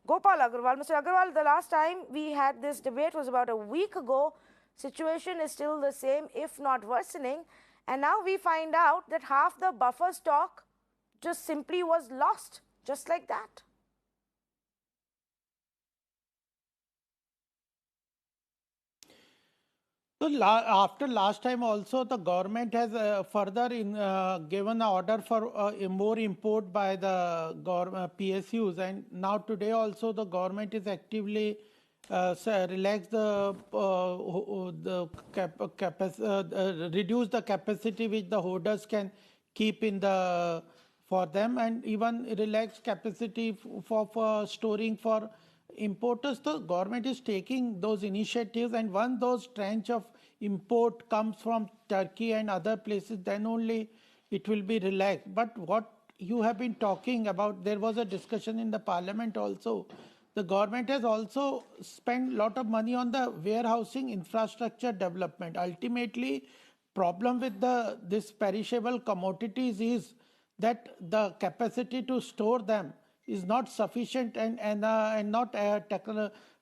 Gopal Agarwal. Mr. Agarwal, the last time we had this debate was about a week ago. Situation is still the same, if not worsening. And now we find out that half the buffer stock just simply was lost, just like that. So after last time also, the government has further given an order for more import by the PSUs, and now today also the government is actively relax reduce the capacity which the holders can keep in the for them, and even relax capacity for storing for importers. The government is taking those initiatives, and once those tranche of import comes from Turkey and other places, then only it will be relaxed. But what you have been talking about, there was a discussion in the parliament also. The government has also spent a lot of money on the warehousing infrastructure development. Ultimately, problem with this perishable commodities is that the capacity to store them is not sufficient and not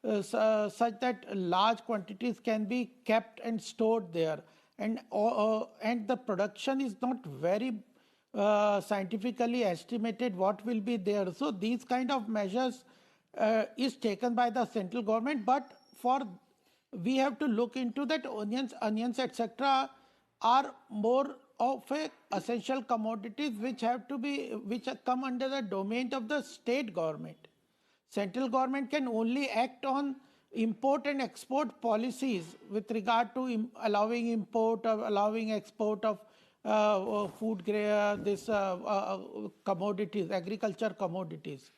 such that large quantities can be kept and stored there, and the production is not very scientifically estimated what will be there. So these kind of measures is taken by the central government, but we have to look into that onions etc. are more of a essential commodities which come under the domain of the state government. Central government can only act on import and export policies with regard to allowing import or allowing export of food grade commodities, agriculture commodities.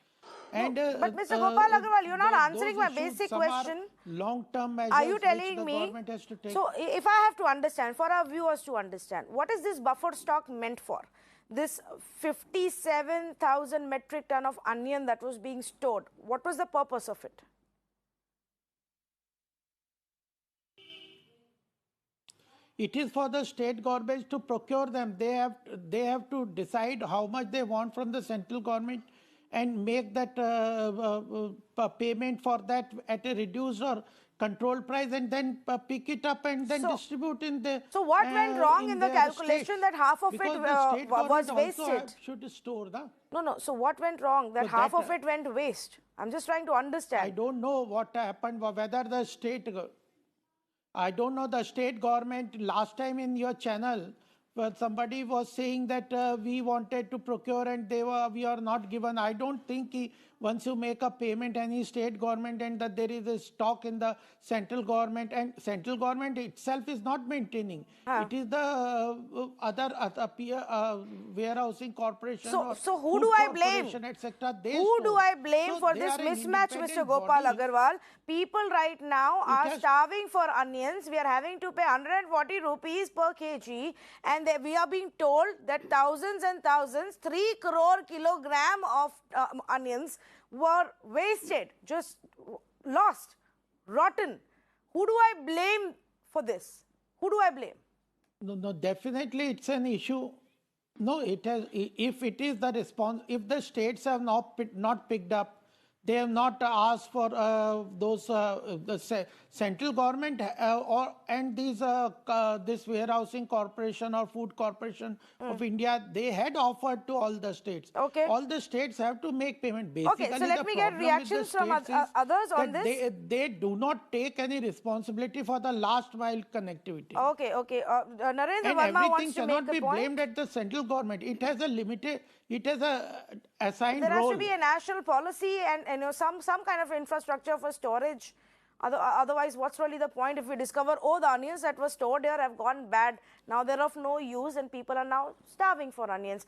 And, but Mr. Gopal Agarwal, you're not answering my basic question. Long-term measures. Are you telling which the me? Government has to take. So, if I have to understand, for our viewers to understand, what is this buffer stock meant for? This 57,000 metric ton of onion that was being stored, what was the purpose of it? It is for the state governments to procure them. They have to decide how much they want from the central government and make that payment for that at a reduced or controlled price, and then pick it up and then distribute in the. So what went wrong in the calculation that half of it was wasted? Should store the. No. So what went wrong that half of it went waste? I'm just trying to understand. I don't know what happened. Whether the state. I don't know the state government. Last time in your channel, somebody was saying that we wanted to procure and we are not given. I don't think once you make a payment, any state government, and that there is a stock in the central government, and central government itself is not maintaining. It is the warehousing corporation. So who do I blame? Who do I blame for this mismatch, Mr. Gopal Agarwal? People right now are starving for onions. We are having to pay 140 rupees per kg, and we are being told that thousands and thousands, 3 crore kilogram of onions were wasted, just lost, rotten. Who do I blame for this? Who do I blame? No, definitely it's an issue. No, it has. If it is the response, if the states have not picked up, they have not asked for the central government and this warehousing corporation or food corporation of India, they had offered to all the states. Okay. All the states have to make payment. Basically, okay, so let me get reactions from others on this. They do not take any responsibility for the last mile connectivity. Okay. Narendra Verma wants to make a point. Everything cannot be blamed at the central government. It has a limited. It has a assigned role. There has to be a national policy and some kind of infrastructure for storage. Otherwise, what's really the point if we discover, oh, the onions that were stored here have gone bad. Now they're of no use and people are now starving for onions.